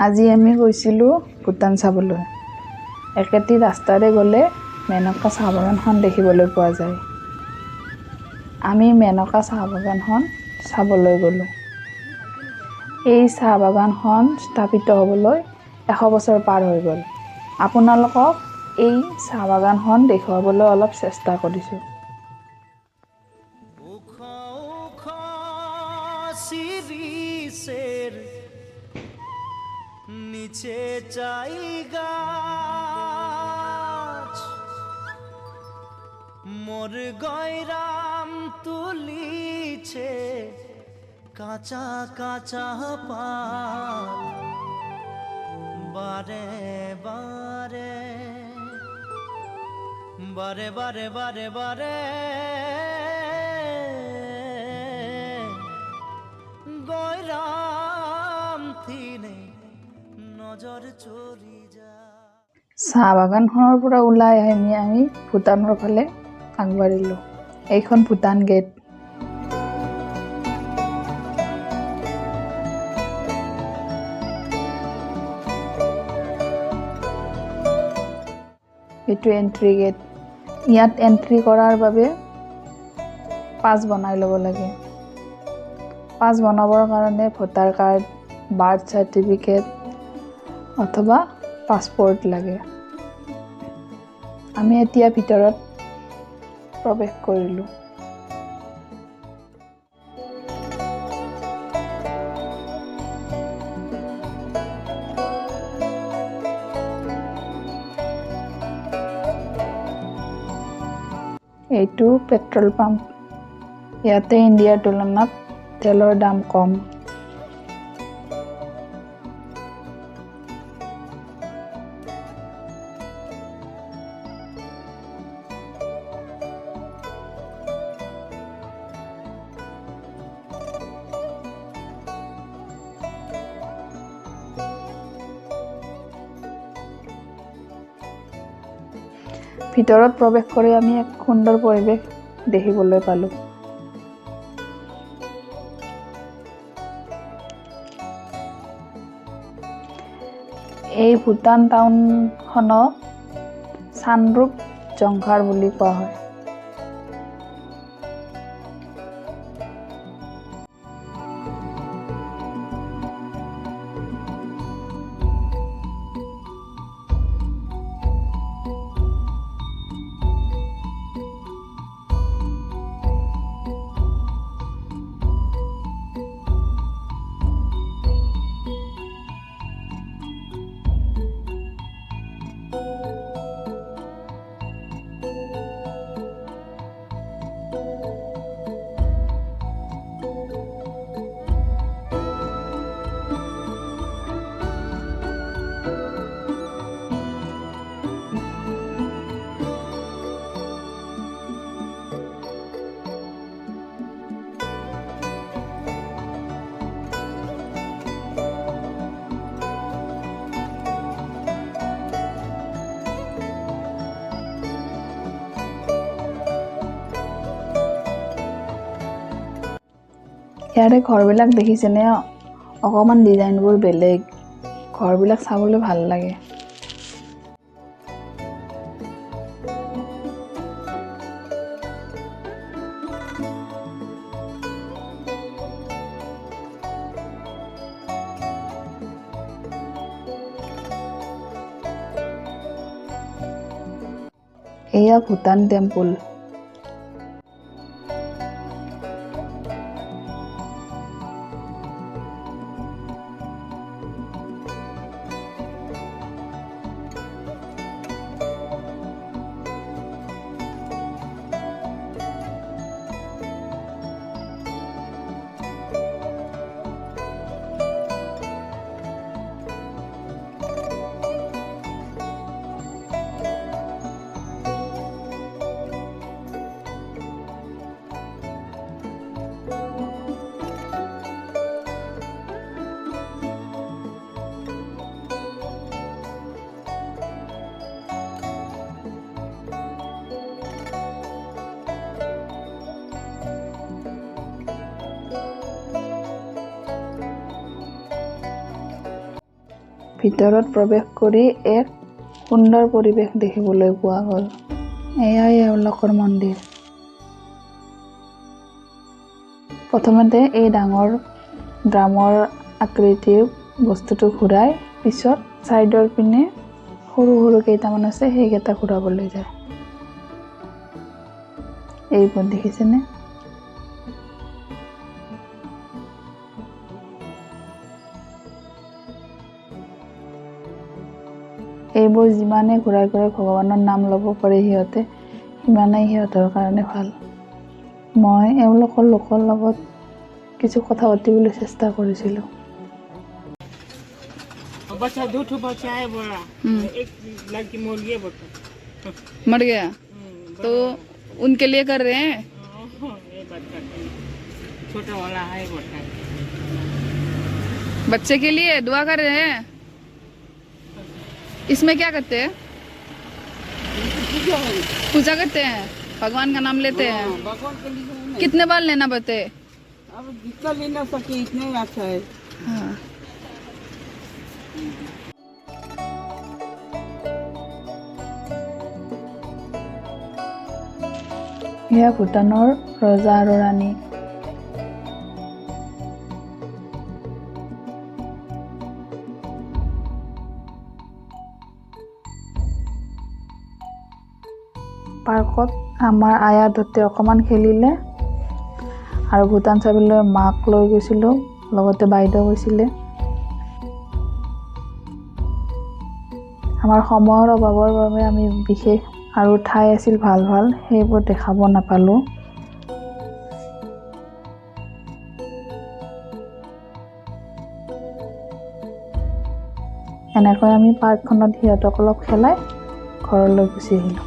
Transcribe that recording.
আজি আমি গৈছিলোঁ ভূটান চাবলৈ। একেটি ৰাস্তাৰে গ'লে মেনকা চাহ বাগানখন দেখিবলৈ পোৱা যায়। আমি মেনকা চাহ বাগানখন চাবলৈ গ'লোঁ। এই চাহ বাগানখন স্থাপিত হ'বলৈ 100 বছৰ পাৰ হৈ গ'ল। আপোনালোকক এই চাহ বাগানখন দেখুৱাবলৈ অলপ চেষ্টা কৰিছোঁ। নিচে চাই গাছ মোৰ গয়ৰাম তুলিছে কাঁচা কাঁচা পাত বাৰে বাৰে বাৰে বাৰে বাৰে বাৰে গয়ৰাম থিনে নজৰ চৰি যায়। চাহ বাগানখনৰ পৰা ওলাই আমি ভূটানৰ ফালে আগবাঢ়িলোঁ। এইখন ভূটান গেট। এইটো এন্ট্ৰি গেট। ইয়াত এন্ট্ৰি কৰাৰ বাবে পাছ বনাই ল'ব লাগে। পাছ বনাবৰ কাৰণে ভোটাৰ কাৰ্ড, বাৰ্থ চাৰ্টিফিকেট অথবা পাছপোৰ্ট লাগে। আমি এতিয়া ভিতৰত প্ৰৱেশ কৰিলোঁ। এইটো পেট্ৰল পাম্প। ইয়াতে ইণ্ডিয়াৰ তুলনাত তেলৰ দাম কম। ভিতৰত প্ৰৱেশ কৰি আমি এক সুন্দৰ পৰিৱেশ দেখিবলৈ পালোঁ। এই ভূটান টাউনখনক চানৰূপ জংঘাৰ বুলি কোৱা হয়। ইয়াৰে ঘৰবিলাক দেখিছেনে? অকণমান ডিজাইনবোৰ বেলেগ। ঘৰবিলাক চাবলৈ ভাল লাগে। এয়া ভূটান টেম্পল। ভিতৰত প্ৰৱেশ কৰি এক সুন্দৰ পৰিৱেশ দেখিবলৈ পোৱা গ'ল। এয়াই এওঁলোকৰ মন্দিৰ। প্ৰথমতে এই ডাঙৰ ড্ৰামৰ আকৃতিৰ বস্তুটো ঘূৰাই, পিছত ছাইডৰ পিনে সৰু সৰু কেইটামান আছে সেইকেইটা ঘূৰাবলৈ যায়। এইবোৰ দেখিছেনে? এইবোৰ যিমানে ঘূৰাই ঘূৰাই ভগৱানৰ নাম ল'ব পাৰে সিহঁতে, সিমানেই সিহঁতৰ কাৰণে ভাল। মই এওঁলোকৰ লোকৰ লগত কিছু কথা পাতিবলৈ চেষ্টা কৰিছিলোঁ। बच्चा 2 बच्चा है बड़ा, एक लड़की मर गई बच्चा। मर गया तो उनके लिए कर रहे हैं। ये बच्चा छोटा वाला है बच्चा। बच्चे के लिए दुआ कर रहे हैं। इसमें क्या करते हैं? पूजा करते हैं, भगवान का नाम लेते हैं। भगवान के लिए नहीं। कितने बार लेना पड़ते? अब जितना लेना सके इतना ही अच्छा है। हाँ। এয়া ভূটানৰ ৰজা আৰু ৰাণী। পাৰ্কত আমাৰ আয়াহঁতে অকণমান খেলিলে আৰু ভূটান চাবলৈ মাক লৈ গৈছিলোঁ, লগতে বাইদেউ গৈছিলে। আমাৰ সময়ৰ অভাৱৰ বাবে আমি বিশেষ আৰু ঠাই আছিল ভাল ভাল, সেইবোৰ দেখাব নাপালোঁ। এনেকৈ আমি পাৰ্কখনত সিহঁতক অলপ খেলাই ঘৰলৈ গুচি আহিলোঁ।